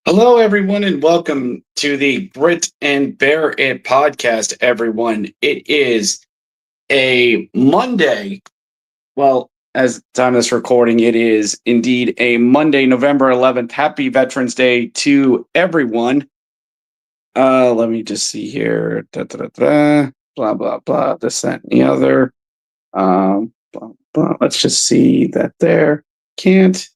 Hello, everyone, and welcome to the Brit and Bear It podcast, everyone. It is a Monday. Well, as time of this recording, it is indeed a Monday, November 11th. Happy Veterans Day to everyone. Let me just see here. Blah, blah, blah. This, that, and the other. Blah, blah. Let's just see that there. Can't.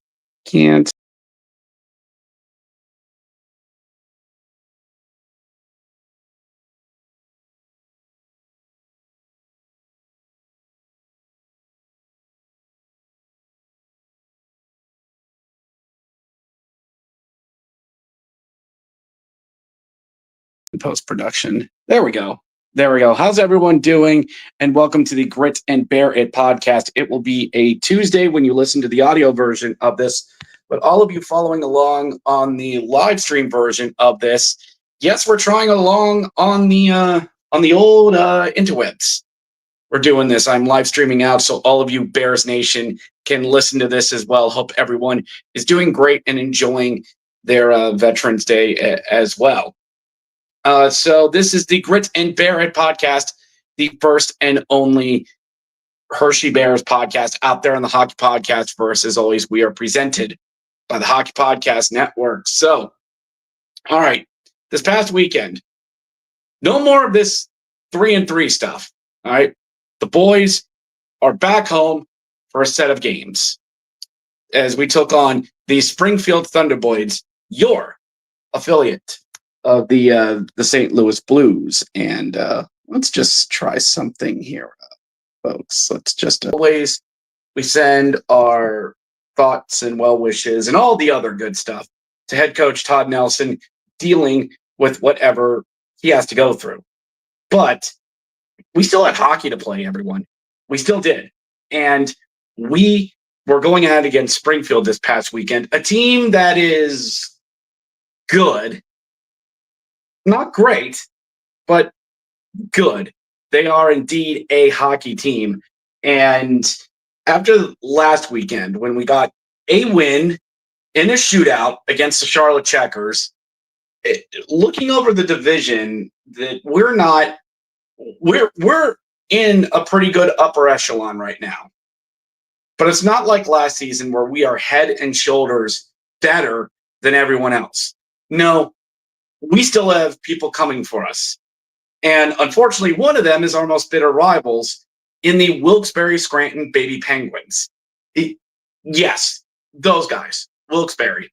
Post production. There we go. There we go. How's everyone doing? And welcome to the Grit and Bear It podcast. It will be a Tuesday when you listen to the audio version of this, but all of you following along on the live stream version of this, yes, we're trying along on the old interwebs. We're doing this. I'm live streaming out, so all of you Bears Nation can listen to this as well. Hope everyone is doing great and enjoying their Veterans Day as well. So this is the Grit and Bear It podcast, the first and only Hershey Bears podcast out there on the Hockey Podcast verse. As always, we are presented by the Hockey Podcast Network. So, all right, this past weekend, no more of this 3-3 stuff. All right, the boys are back home for a set of games as we took on the Springfield Thunderbirds, your affiliate of the St. Louis Blues. And let's just try something here, folks. Let's just always we send our thoughts and well wishes and all the other good stuff to head coach Todd Nelson, dealing with whatever he has to go through. But we still had hockey to play, everyone. We still did. And we were going at it against Springfield this past weekend, a team that is good. Not great, but good. They are indeed a hockey team. And after last weekend, when we got a win in a shootout against the Charlotte Checkers, looking over the division, that we're in a pretty good upper echelon right now. But it's not like last season where we are head and shoulders better than everyone else. No. We still have people coming for us. And unfortunately, one of them is our most bitter rivals in the Wilkes-Barre Scranton Baby Penguins. Yes, those guys, Wilkes-Barre.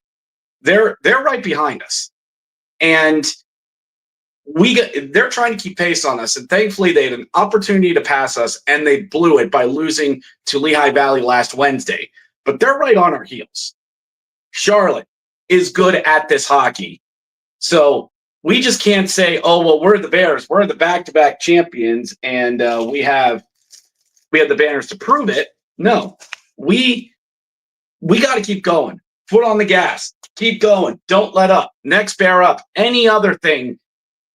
They're right behind us. And they're trying to keep pace on us. And thankfully, they had an opportunity to pass us, and they blew it by losing to Lehigh Valley last Wednesday. But they're right on our heels. Charlotte is good at this hockey. So we just can't say, oh, well, we're the Bears. We're the back-to-back champions, and we have the banners to prove it. No, we got to keep going. Foot on the gas. Keep going. Don't let up. Next bear up. Any other thing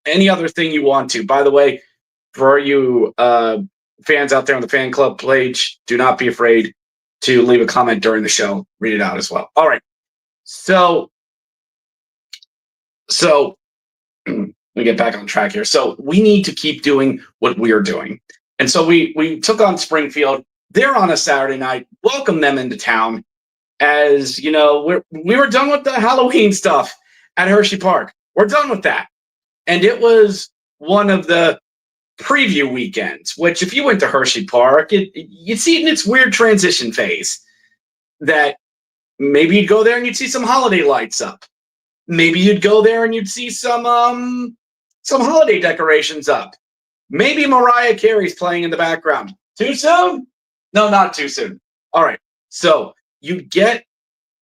you want to. By the way, for you fans out there on the fan club page, do not be afraid to leave a comment during the show. Read it out as well. All right. So let me get back on track here. So we need to keep doing what we are doing. And so we took on Springfield. They're on a Saturday night. Welcome them into town. As you know, we were done with the Halloween stuff at Hershey Park. We're done with that. And it was one of the preview weekends, which if you went to Hershey Park, you'd see it in its weird transition phase. That maybe you'd go there and you'd see some holiday lights up. Maybe you'd go there and you'd see some holiday decorations up. Maybe Mariah Carey's playing in the background. Too soon? No, not too soon. All right. So you get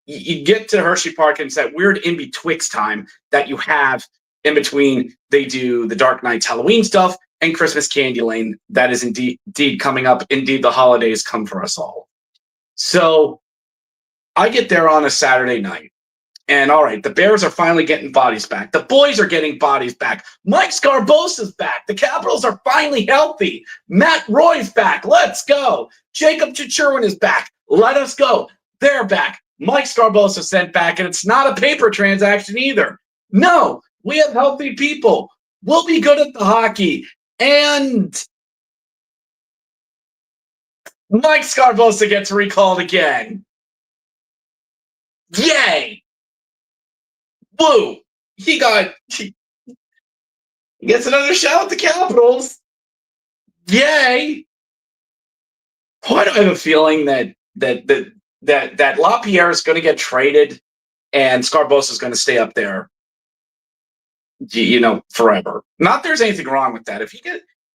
to Hershey Park, and it's that weird in-betwixt time that you have in between. They do the Dark Nights Halloween stuff and Christmas Candy Lane. That is indeed coming up. Indeed, the holidays come for us all. So I get there on a Saturday night. And all right, the Bears are finally getting bodies back. The boys are getting bodies back. Mike Scarbosa's back. The Capitals are finally healthy. Matt Roy's back. Let's go. Jacob Chichurwin is back. Let us go. They're back. Mike Scarbosa sent back, and it's not a paper transaction either. No, we have healthy people. We'll be good at the hockey. And Mike Scarbosa gets recalled again. Yay! Woo! He gets another shot at the Capitals. Yay! Why do I have a feeling that LaPierre is going to get traded and Scarbosa is going to stay up there, forever? Not there's anything wrong with that. If he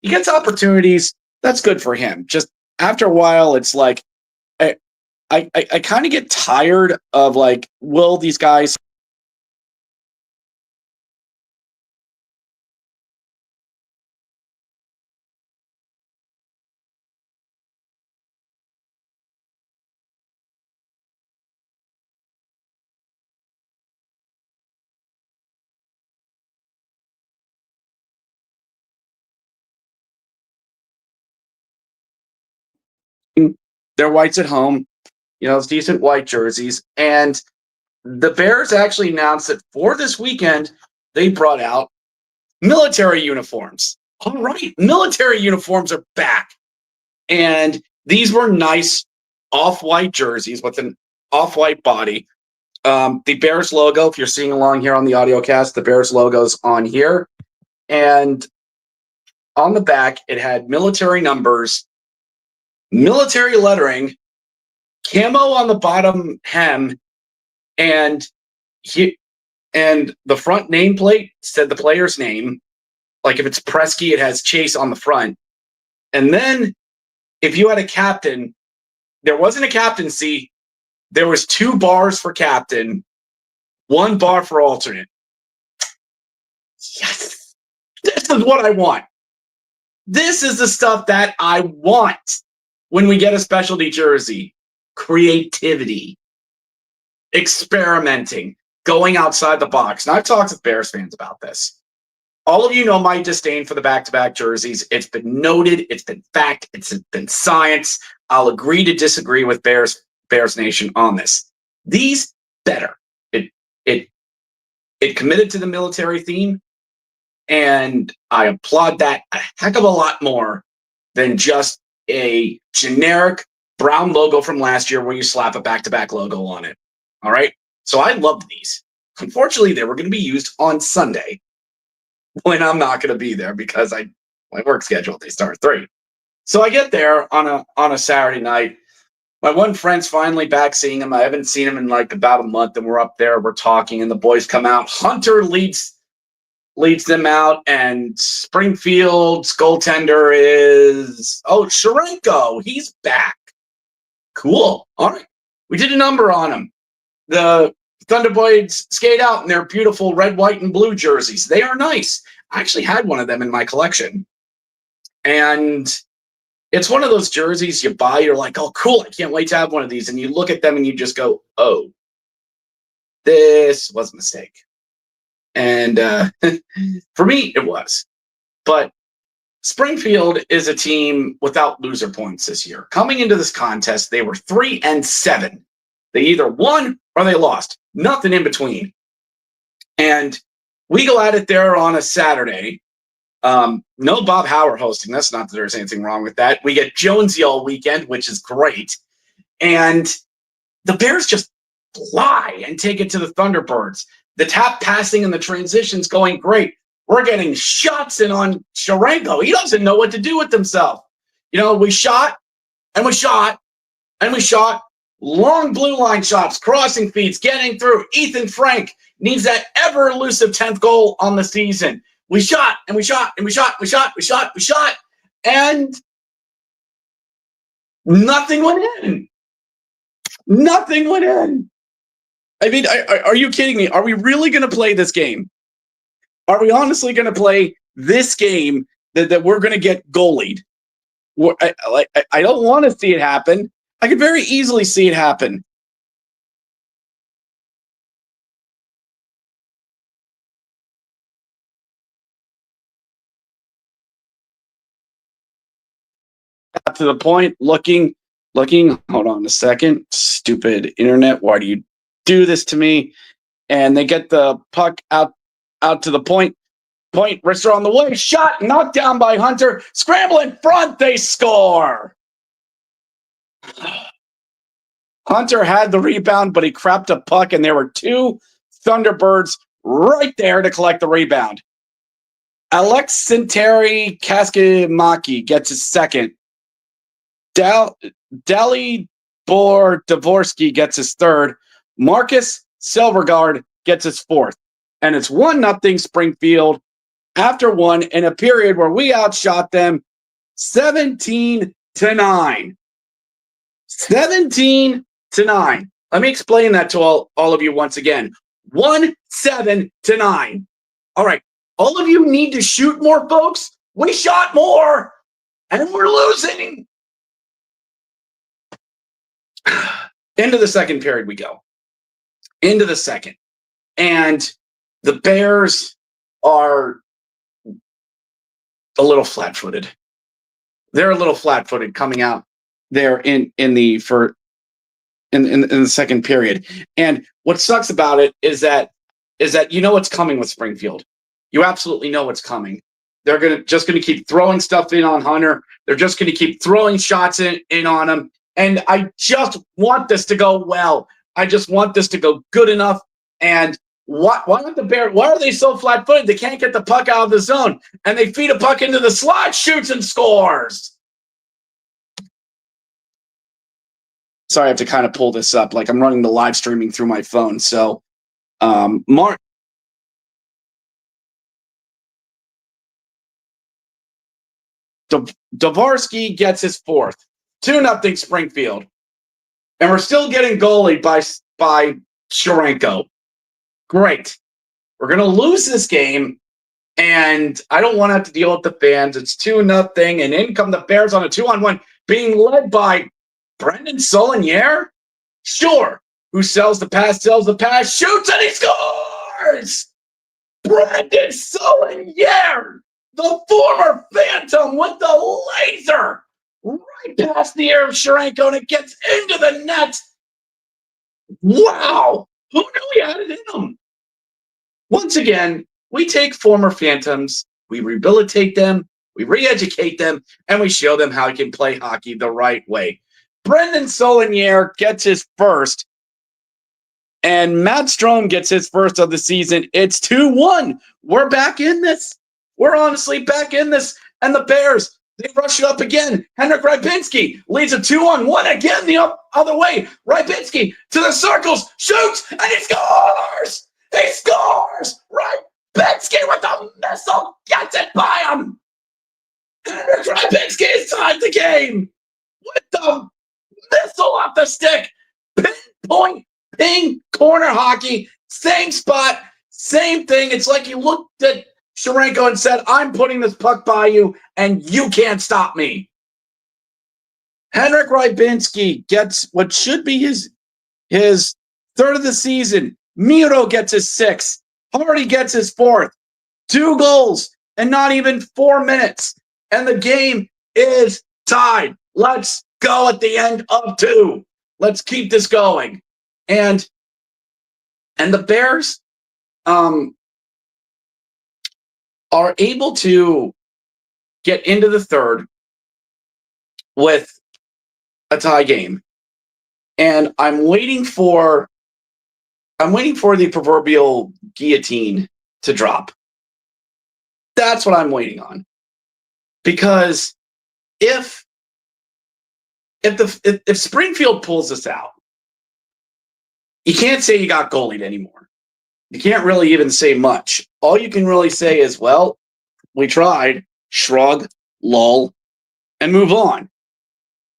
gets opportunities, that's good for him. Just after a while, it's like I kind of get tired of like, will these guys? They're whites at home, it's decent white jerseys. And the Bears actually announced that for this weekend, they brought out military uniforms. All right, military uniforms are back. And these were nice off-white jerseys with an off-white body. The Bears logo, if you're seeing along here on the audio cast, the Bears logo's on here. And on the back, it had military numbers, military lettering, camo on the bottom hem, and the front nameplate said the player's name. Like if it's Presky, it has Chase on the front. And then if you had a captain, there wasn't a captaincy. There was 2 bars for captain, 1 bar for alternate. Yes. This is what I want. This is the stuff that I want when we get a specialty jersey. Creativity, experimenting, going outside the box. And I've talked with Bears fans about this. All of you know my disdain for the back-to-back jerseys. It's been noted. It's been fact. It's been science. I'll agree to disagree with Bears Nation on this. These better. It committed to the military theme, and I applaud that a heck of a lot more than just a generic brown logo from last year where you slap a back-to-back logo on it. All right? So I loved these. Unfortunately, they were going to be used on Sunday when I'm not going to be there because my work schedule, they start at 3. So I get there on a Saturday night. My one friend's finally back seeing him. I haven't seen him in like about a month, and we're up there, we're talking, and the boys come out. Hunter leads them out, and Springfield's goaltender is Sharenko. He's back. Cool. All right. We did a number on him. The Thunderbirds skate out in their beautiful red, white, and blue jerseys. They are nice. I actually had one of them in my collection. And it's one of those jerseys you buy, you're like, oh, cool, I can't wait to have one of these. And you look at them and you just go, oh, this was a mistake. And for me, it was. But Springfield is a team without loser points this year. Coming into this contest, they were 3-7. They either won or they lost. Nothing in between. And we go at it there on a Saturday. No Bob Howard hosting. That's not that there's anything wrong with that. We get Jonesy all weekend, which is great. And the Bears just fly and take it to the Thunderbirds. The tap passing and the transitions going great. We're getting shots in on Sharenko. He doesn't know what to do with himself. We shot and we shot and we shot. Long blue line shots, crossing feeds, getting through. Ethan Frank needs that ever elusive 10th goal on the season. We shot and we shot and we shot, we shot, we shot, we shot, and nothing went in. Nothing went in. I mean, are you kidding me? Are we really going to play this game? Are we honestly going to play this game that we're going to get goalied? I don't want to see it happen. I could very easily see it happen. To the point, looking Looking, hold on a second. Stupid internet. Why do you do this to me? And they get the puck out to the point. Wrister on the way. Shot, knocked down by Hunter. Scramble in front. They score. Hunter had the rebound, but he crapped a puck, and there were two Thunderbirds right there to collect the rebound. Alexandre Kaskimaki gets his second. Dalibor Dvorsky gets his third. Marcus Silvergard gets his fourth. And it's 1-0 Springfield after one in a period where we outshot them 17-9. 17-9. Let me explain that to all of you once again. 17-9. All right. All of you need to shoot more, folks. We shot more, and we're losing. Into the second period we go. Into the second. And the Bears are a little flat-footed. They're a little flat-footed coming out there in the second period. And what sucks about it is that you know what's coming with Springfield. You absolutely know what's coming. They're just gonna keep throwing stuff in on Hunter. They're just gonna keep throwing shots in on him. And I just want this to go well. I just want this to go good enough. And why aren't the Bears? Why are they so flat-footed? They can't get the puck out of the zone, and they feed a puck into the slot, shoots and scores. Sorry, I have to kind of pull this up. Like I'm running the live streaming through my phone. So, Dvorsky gets his fourth. 2-0 Springfield. And we're still getting goalied by Sharenko. Great. We're going to lose this game, and I don't want to have to deal with the fans. It's 2-0, and in come the Bears on a 2-on-1, being led by Brendan Solier? Sure. Who sells the pass, shoots, and he scores! Brendan Solier, the former Phantom with the laser, right past the ear of Sharenko, and it gets into the net. Wow! Who knew he had it in him? Once again, we take former Phantoms, we rehabilitate them, we re-educate them, and we show them how he can play hockey the right way. Brendan Solier gets his first, and Matt Strome gets his first of the season. It's 2-1. We're back in this. We're honestly back in this. And the Bears, they rush it up again. Henrik Rybinski leads a 2-on-1 again the other way. Rybinski to the circles, shoots, and he scores! He scores! Rybinski with the missile gets it by him. Henrik Rybinski has tied the game with the missile off the stick. Pinpoint, ping, corner hockey, same spot, same thing. It's like you looked at Sharenko and said, I'm putting this puck by you, and you can't stop me. Henrik Rybinski gets what should be his third of the season. Miro gets his sixth. Hardy gets his fourth. 2 goals in not even 4 minutes. And the game is tied. Let's go at the end of 2. Let's keep this going. And the Bears are able to get into the third with a tie game. And I'm waiting for the proverbial guillotine to drop. That's what I'm waiting on. Because if Springfield pulls this out, you can't say you got goalied anymore. You can't really even say much. All you can really say is, well, we tried, shrug, lull, and move on.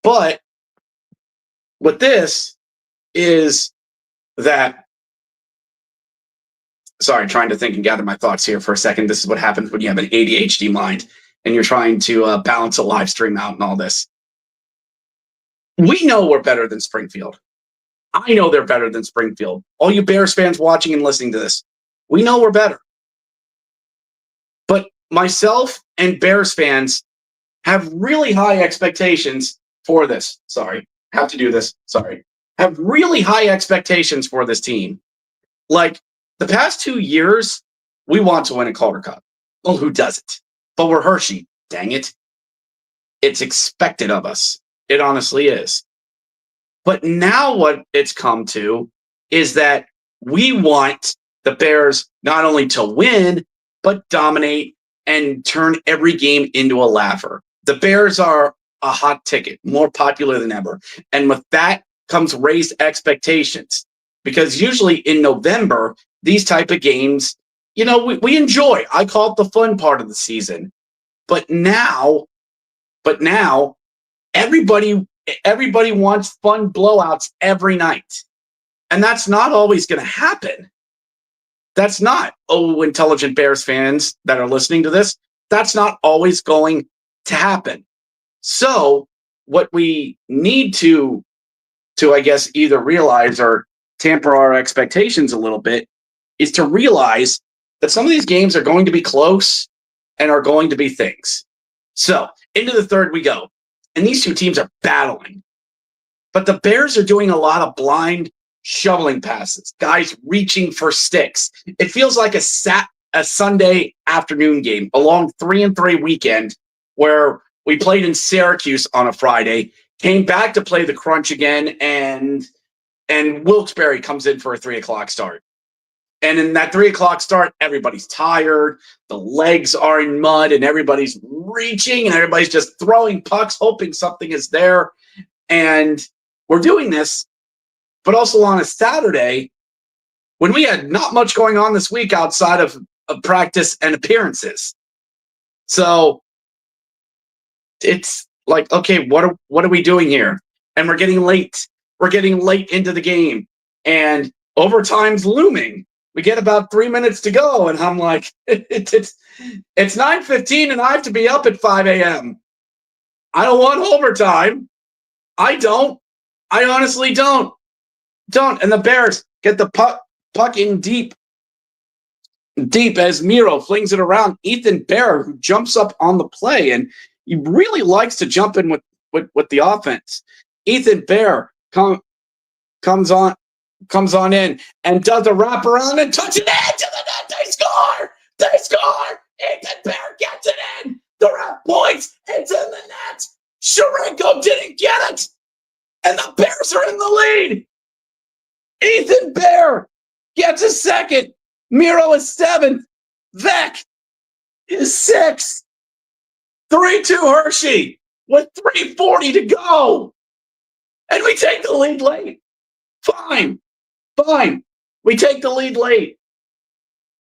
But with this is that, sorry, trying to think and gather my thoughts here for a second. This is what happens when you have an ADHD mind and you're trying to balance a live stream out and all this. We know we're better than Springfield. I know they're better than Springfield. All you Bears fans watching and listening to this, we know we're better. But myself and Bears fans have really high expectations for this. Sorry. have to do this. Sorry. Have really high expectations for this team. Like the past 2 years, we want to win a Calder Cup. Well, who doesn't? But we're Hershey. Dang it. It's expected of us. It honestly is. But now what it's come to is that we want the Bears not only to win, but dominate and turn every game into a laugher. The Bears are a hot ticket, more popular than ever. And with that comes raised expectations. Because usually in November, these type of games, we enjoy. I call it the fun part of the season. But now everybody wants fun blowouts every night. And that's not always going to happen. That's not, intelligent Bears fans that are listening to this, that's not always going to happen. So what we need to I guess, either realize or tamper our expectations a little bit is to realize that some of these games are going to be close and are going to be things. So into the third we go. And these two teams are battling. But the Bears are doing a lot of blind shoveling passes, guys reaching for sticks. It feels like a Sunday afternoon game, a long 3-3 weekend where we played in Syracuse on a Friday, came back to play the Crunch again, and Wilkes-Barre comes in for a 3:00 start. And in that 3:00 start, everybody's tired, the legs are in mud, and everybody's reaching, and everybody's just throwing pucks, hoping something is there. And we're doing this, but also on a Saturday when we had not much going on this week outside of practice and appearances. So it's like, okay, what are we doing here? And we're getting late. We're getting late into the game, and overtime's looming. We get about 3 minutes to go, and I'm like, it's 9:15, and I have to be up at 5 a.m. I don't want overtime. I don't. I honestly don't. And the Bears get the puck in deep as Miro flings it around. Ethan Bear, who jumps up on the play, and he really likes to jump in with the offense. Ethan Bear comes on in and does a wraparound and touches it into the net. They score. Ethan Bear gets it in. The ref points. It's in the net. Sharenko didn't get it, and the Bears are in the lead. Ethan Bear gets a second. Miro is 7th. Vec is 6th. 3-2 Hershey with 3:40 to go. And we take the lead late. Fine. We take the lead late.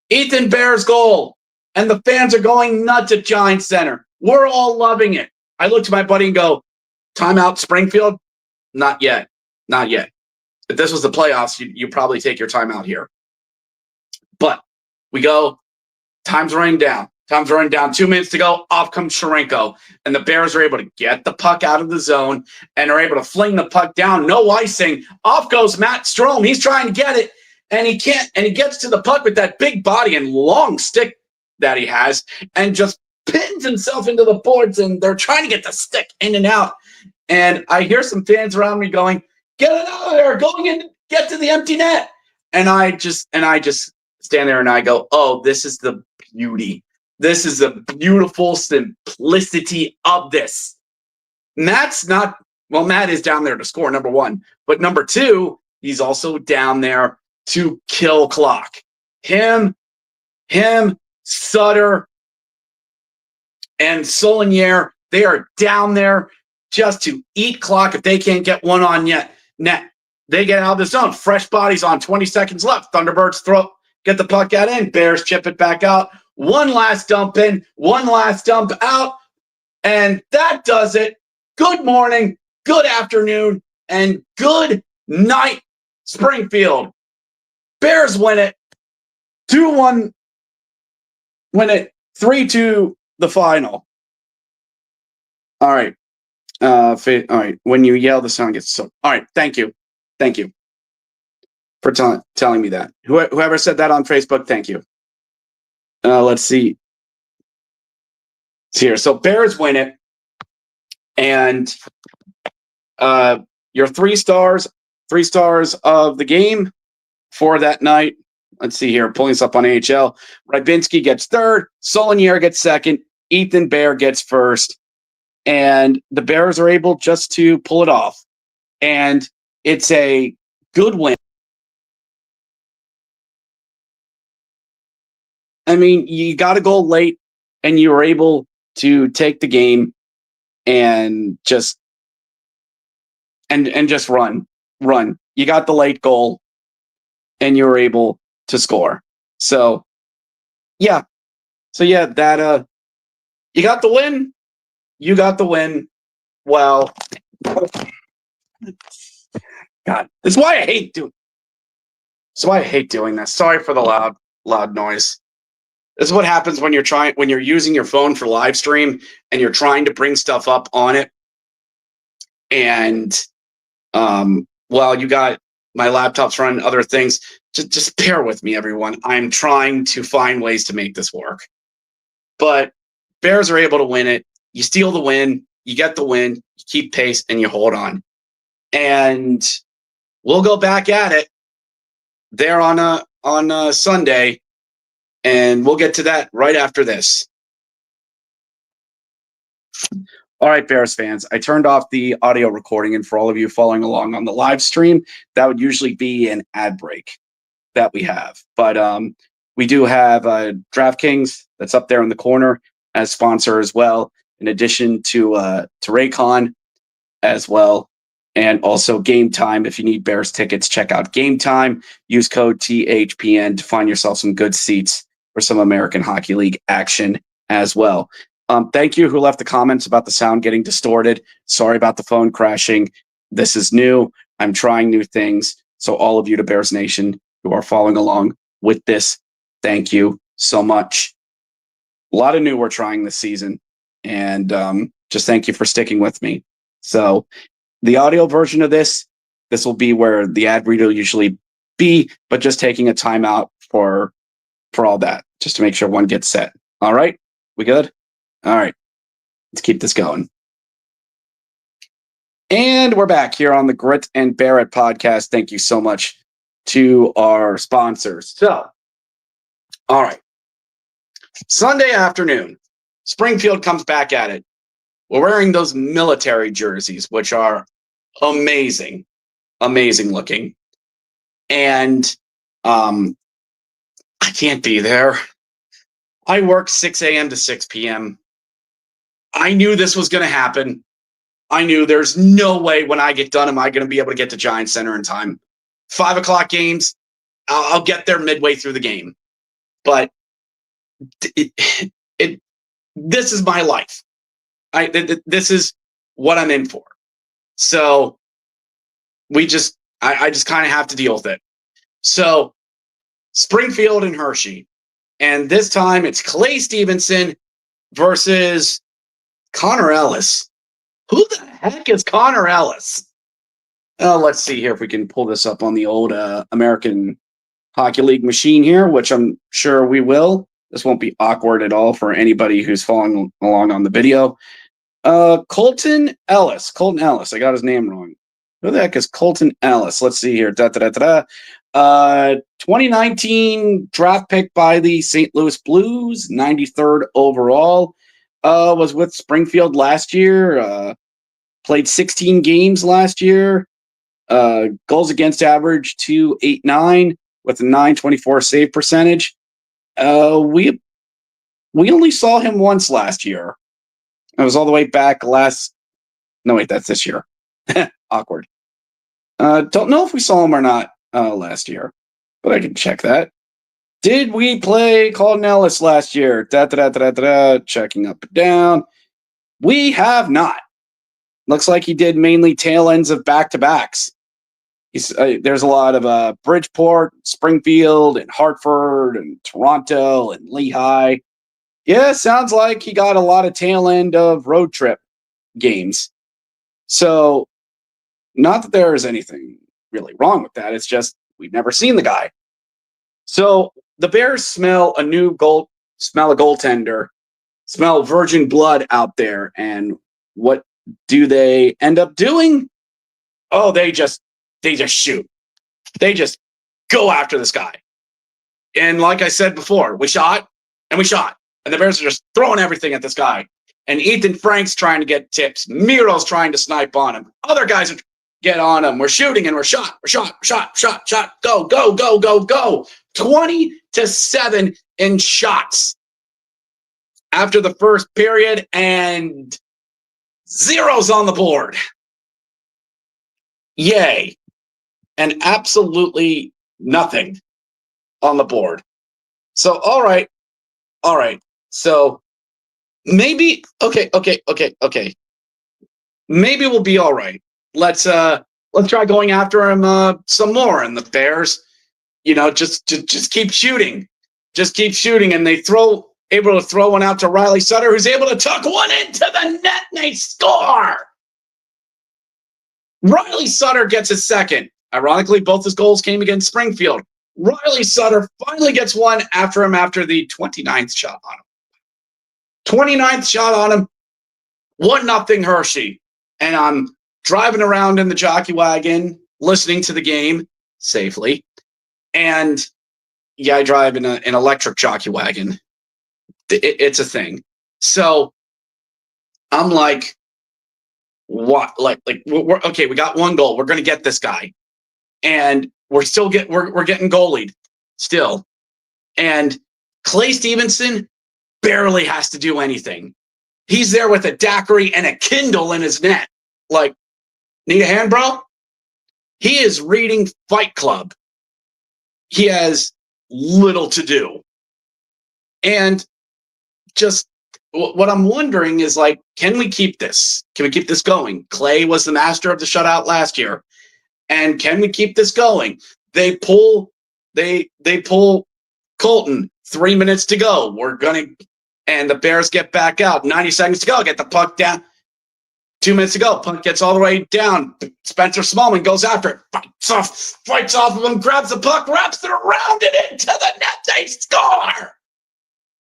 Ethan Bear's goal. And the fans are going nuts at Giants Center. We're all loving it. I look to my buddy and go, timeout Springfield? Not yet. If this was the playoffs, you probably take your timeout here. But we go, time's running down. 2 minutes to go. Off comes Sharenko. And the Bears are able to get the puck out of the zone and are able to fling the puck down. No icing. Off goes Matt Strome. He's trying to get it, and he can't. And he gets to the puck with that big body and long stick that he has and just pins himself into the boards, and they're trying to get the stick in and out. And I hear some fans around me going, "Get it out of there. Going in, get to the empty net." And I just stand there and I go, "Oh, this is the beauty. This is the beautiful simplicity of this." Matt is down there to score, number one. But number two, he's also down there to kill clock. Him, Sutter, and Solinier, they are down there just to eat clock. If they can't get one on net, they get out of the zone. Fresh bodies on, 20 seconds left. Thunderbirds get the puck out in. Bears chip it back out. One last dump in, one last dump out, and that does it. Good morning, good afternoon, and good night, Springfield. Bears win it 2-1, win it 3-2 the final. All right. All right. When you yell, the sound gets so. All right. Thank you for telling me that. Whoever said that on Facebook, thank you. Let's see. It's here. So Bears win it, and your three stars of the game for that night. Let's see here, pulling this up on AHL. Rybinski gets third, Solinier gets second, Ethan Bear gets first, and the Bears are able just to pull it off. And it's a good win. I mean, you got a goal late, and you were able to take the game and just run. You got the late goal, and you were able to score. So, yeah. That you got the win. You got the win. Well, God, this is why I hate doing. That's why I hate doing this. Sorry for the loud noise. This is what happens when you're using your phone for live stream and you're trying to bring stuff up on it. And while you got my laptop's running other things, just bear with me, everyone. I'm trying to find ways to make this work. But Bears are able to win it. You steal the win, you get the win, you keep pace, and you hold on. And we'll go back at it there on a Sunday, and we'll get to that right after this. All right, Bears fans, I turned off the audio recording, and for all of you following along on the live stream, that would usually be an ad break that we have. But we do have DraftKings that's up there in the corner as sponsor as well, in addition to Raycon as well. And also Game Time. If you need Bears tickets, check out Game Time. Use code THPN to find yourself some good seats for some American Hockey League action as well. Thank you who left the comments about the sound getting distorted. Sorry about the phone crashing. This is new. I'm trying new things. So all of you to Bears Nation who are following along with this, thank you so much. A lot of new we're trying this season. And just thank you for sticking with me. So the audio version of this will be where the ad read will usually be, but just taking a timeout for all that, just to make sure one gets set. All right? We good? All right. Let's keep this going. And we're back here on the Grit and Bear It podcast. Thank you so much to our sponsors. So, all right. Sunday afternoon, Springfield comes back at it. We're wearing those military jerseys, which are amazing looking. And I can't be there. I work 6 a.m. to 6 p.m. I knew this was going to happen. I knew there's no way when I get done am I going to be able to get to Giants Center in time. 5 o'clock games, I'll get there midway through the game. But this is my life. This is what I'm in for. So I just kind of have to deal with it. So Springfield and Hershey. And this time it's Clay Stevenson versus Connor Ellis. Who the heck is Connor Ellis? Let's see here if we can pull this up on the old American Hockey League machine here, which I'm sure we will. This won't be awkward at all for anybody who's following along on the video. Colton Ellis. I got his name wrong. Who the heck is Colton Ellis? Let's see here. 2019 draft pick by the St. Louis Blues, 93rd overall. Was with Springfield last year. Played 16 games last year. Goals against average 2.89 with a 924 save percentage. We only saw him once last year. It was all the way back that's this year. Awkward. Don't know if we saw him or not last year, but I can check that. Did we play Colton Ellis last year? Checking up and down. We have not. Looks like he did mainly tail ends of back-to-backs. There's a lot of Bridgeport, Springfield, and Hartford, and Toronto, and Lehigh. Yeah, sounds like he got a lot of tail end of road trip games. So, not that there is anything really wrong with that. It's just we've never seen the guy. So, the Bears smell a goaltender, smell virgin blood out there. And what do they end up doing? Oh, they just shoot. They just go after this guy. And like I said before, we shot and we shot. And the Bears are just throwing everything at this guy. And Ethan Frank's trying to get tips. Miro's trying to snipe on him. Other guys are get on him. We're shooting and we're shot. Go, go, go, go, go. 20-7 in shots after the first period, and zeros on the board. Yay. And absolutely nothing on the board. So, all right. So maybe, okay. Maybe we'll be all right. Let's try going after him some more. And the Bears, just keep shooting. Just keep shooting. And they able to throw one out to Riley Sutter, who's able to tuck one into the net, and they score. Riley Sutter gets his second. Ironically, both his goals came against Springfield. Riley Sutter finally gets one after the 29th shot on him. 29th shot on him. 1-0 Hershey. And I'm driving around in the jockey wagon, listening to the game safely. And yeah, I drive in an electric jockey wagon. It's a thing. So I'm like, what? We're okay. We got one goal. We're going to get this guy. And we're getting goalied still. And Clay Stevenson barely has to do anything. He's there with a daiquiri and a Kindle in his net. Like, need a hand, bro? He is reading Fight Club. He has little to do. And just what I'm wondering is, like, can we keep this? Can we keep this going? Clay was the master of the shutout last year. And can we keep this going? They pull Colton, 3 minutes to go. And the Bears get back out. 90 seconds to go. Get the puck down. 2 minutes to go. Puck gets all the way down. Spencer Smallman goes after it. Fights off of him, grabs the puck, wraps it around it into the net. They score!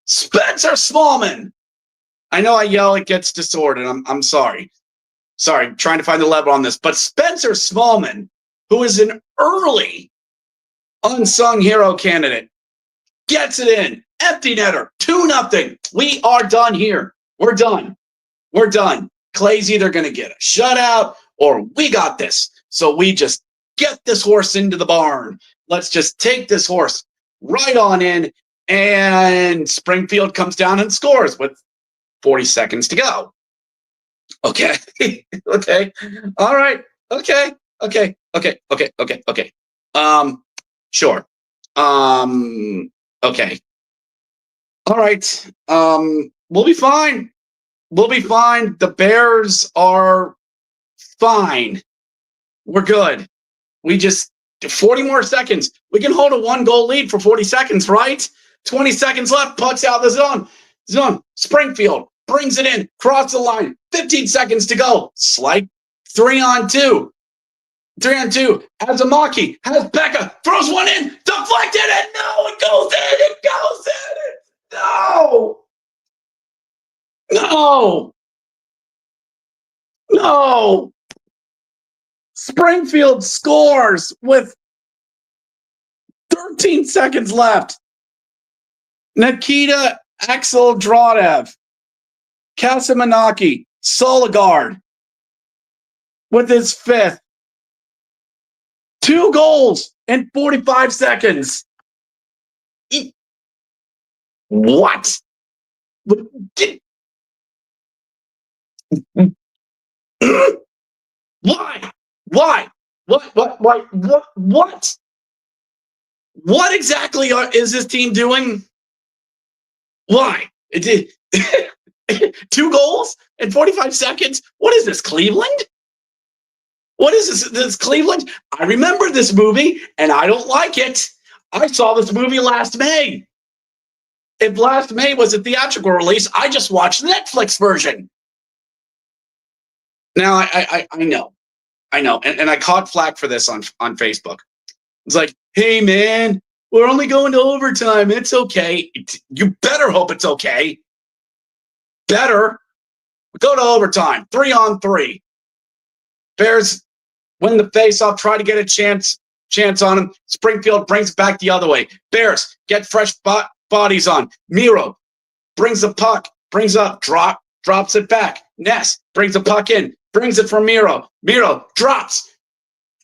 Spencer Smallman. I know I yell, it gets distorted. I'm sorry. Sorry, trying to find the level on this. But Spencer Smallman, who is an early unsung hero candidate, gets it in. Empty netter. 2-0. We are done here. We're done. Clay's either going to get a shutout or we got this. So we just get this horse into the barn. Let's just take this horse right on in. And Springfield comes down and scores with 40 seconds to go. Okay. Okay. All right. Okay. Sure. Okay. All right. We'll be fine. The Bears are fine. We're good. We just 40 more seconds. We can hold a 1-goal lead for 40 seconds, right? 20 seconds left. Puck's out of the zone. Springfield brings it in, cross the line. 15 seconds to go. Slight 3-on-2. 3-on-2. Azamaki has Becca, throws one in, deflected, and no, it goes in. No. Springfield scores with 13 seconds left. Nikita Axeldradev, Kasimanaki, Soligard with his fifth. 2 goals in 45 seconds. What? Why? What exactly is this team doing? Why? It did 2 goals in 45 seconds? What is this, Cleveland? What is this? This Cleveland? I remember this movie, and I don't like it. I saw this movie last May. If last May was a theatrical release, I just watched the Netflix version. Now, I know. And I caught flack for this on Facebook. It's like, hey, man, we're only going to overtime. It's okay. You better hope it's okay. Better. Go to overtime. 3-on-3. Bears win the faceoff, try to get a chance on him. Springfield brings it back the other way. Bears get fresh bodies on. Miro brings the puck, brings up, drops it back. Ness brings the puck in, brings it for Miro. Miro drops.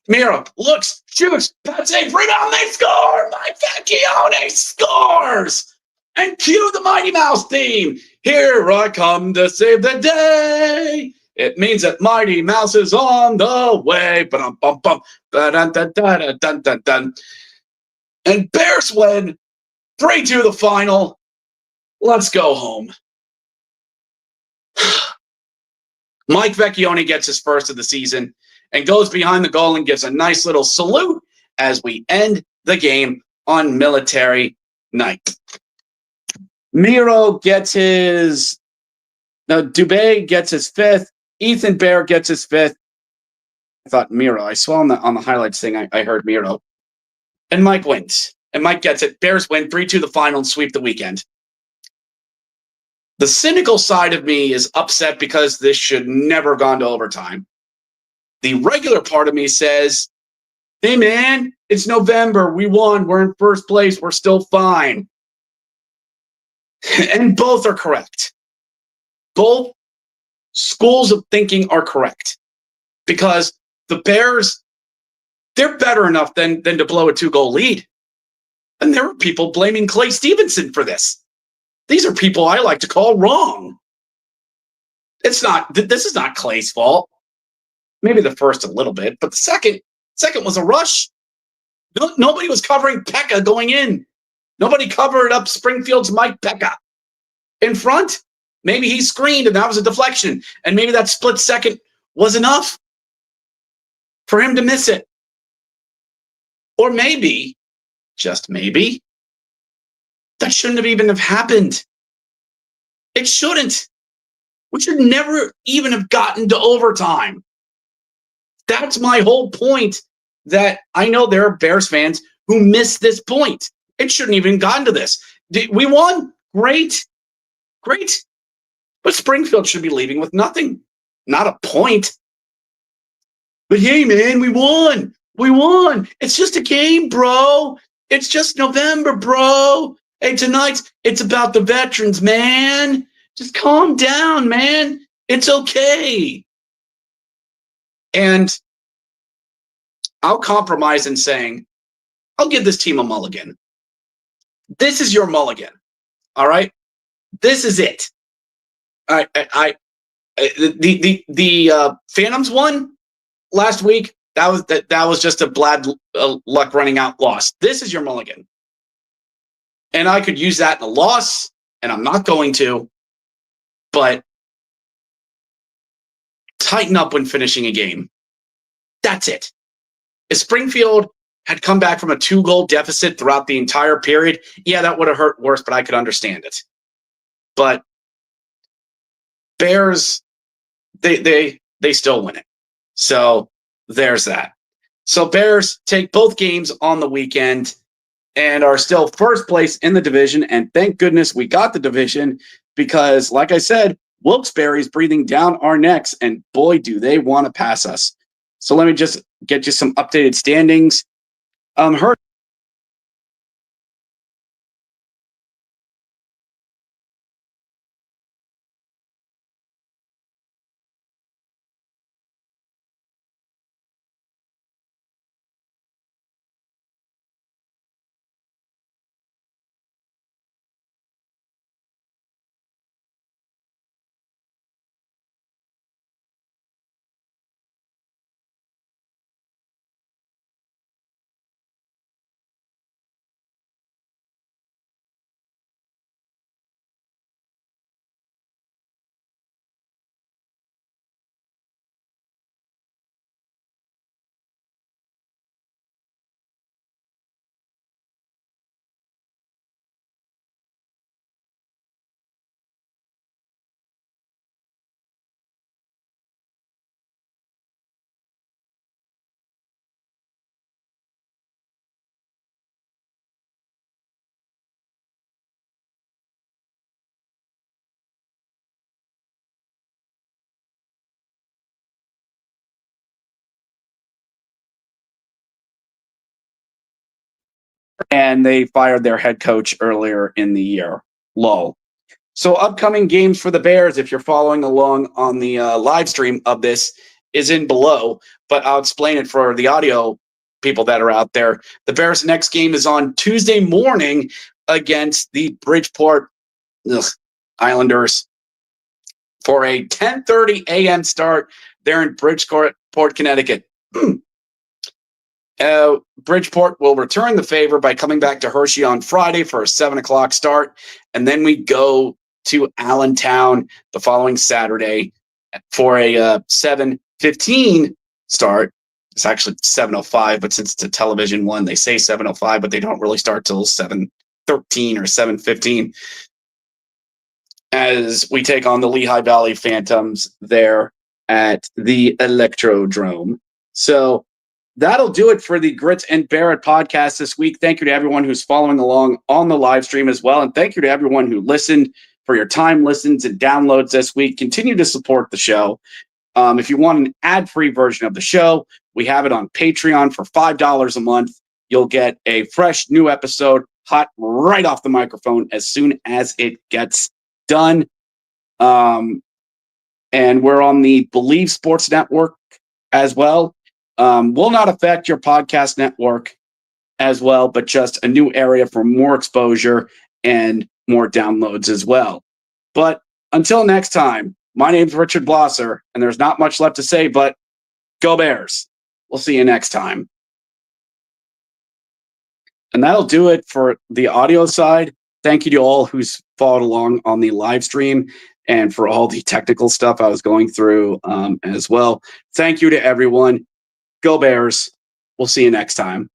Miro looks, shoots, Pat safe, rebound, they score! Mike Vecchione scores! And cue the Mighty Mouse theme. Here I come to save the day. It means that Mighty Mouse is on the way. Ba-dum-bum-bum. Ba-dun-dun-dun-dun-dun-dun. And Bears win 3-2 the final. Let's go home. Mike Vecchione gets his first of the season and goes behind the goal and gives a nice little salute as we end the game on military night. Miro gets his, Dubé gets his fifth. Ethan Bear gets his fifth. I thought Miro. I saw on the highlights thing, I heard Miro. And Mike wins. And Mike gets it. Bears win 3-2 the final and sweep the weekend. The cynical side of me is upset because this should never have gone to overtime. The regular part of me says, hey, man, it's November. We won. We're in first place. We're still fine. And both are correct. Both schools of thinking are correct. Because the Bears, they're better enough than to blow a 2-goal lead. And there are people blaming Clay Stevenson for this. These are people I like to call wrong. This is not Clay's fault. Maybe the first a little bit, but the second was a rush. Nobody was covering Pekka going in. Nobody covered up Springfield's Mike Pekka. In front, maybe he screened and that was a deflection. And maybe that split second was enough for him to miss it. Or maybe, just maybe, that shouldn't have even have happened. It shouldn't. We should never even have gotten to overtime. That's my whole point, that I know there are Bears fans who miss this point. It shouldn't even gotten to this. We won. Great. But Springfield should be leaving with nothing. Not a point. But hey, man, we won. It's just a game, bro. It's just November, bro. Hey, tonight, it's about the veterans, man. Just calm down, man. It's okay. And I'll compromise in saying, I'll give this team a mulligan. This is your mulligan. All right? This is it. The Phantoms won last week. That was just a bad luck running out loss. This is your mulligan. And I could use that in a loss, and I'm not going to. But tighten up when finishing a game. That's it. If Springfield had come back from a 2-goal deficit throughout the entire period, yeah, that would have hurt worse, but I could understand it. But Bears, they still win it. So there's that. So Bears take both games on the weekend and are still first place in the division. And thank goodness we got the division because, like I said, Wilkes-Barre's breathing down our necks, and boy, do they want to pass us. So let me just get you some updated standings. Her and they fired their head coach earlier in the year. Lol. So upcoming games for the Bears, if you're following along on the live stream of this, is in below, but I'll explain it for the audio people that are out there. The Bears' next game is on Tuesday morning against the Bridgeport Islanders for a 10:30 a.m. start there in Bridgeport, Connecticut. Bridgeport will return the favor by coming back to Hershey on Friday for a 7 o'clock start, and then we go to Allentown the following Saturday for a 7:15 start. It's actually 7:05, but since it's a television one, they say 7:05, but they don't really start till 7:13 or 7:15 as we take on the Lehigh Valley Phantoms there at the Electrodrome. So that'll do it for the Grit and Bear It podcast this week. Thank you to everyone who's following along on the live stream as well. And thank you to everyone who listened for your time, listens, and downloads this week. Continue to support the show. If you want an ad-free version of the show, we have it on Patreon for $5 a month. You'll get a fresh new episode hot right off the microphone as soon as it gets done. And we're on the Believe Sports Network as well. Will not affect your podcast network as well, but just a new area for more exposure and more downloads as well. But until next time, my name's Richard Blosser, and there's not much left to say, but go Bears. We'll see you next time. And that'll do it for the audio side. Thank you to all who's followed along on the live stream and for all the technical stuff I was going through as well. Thank you to everyone. Go Bears. We'll see you next time.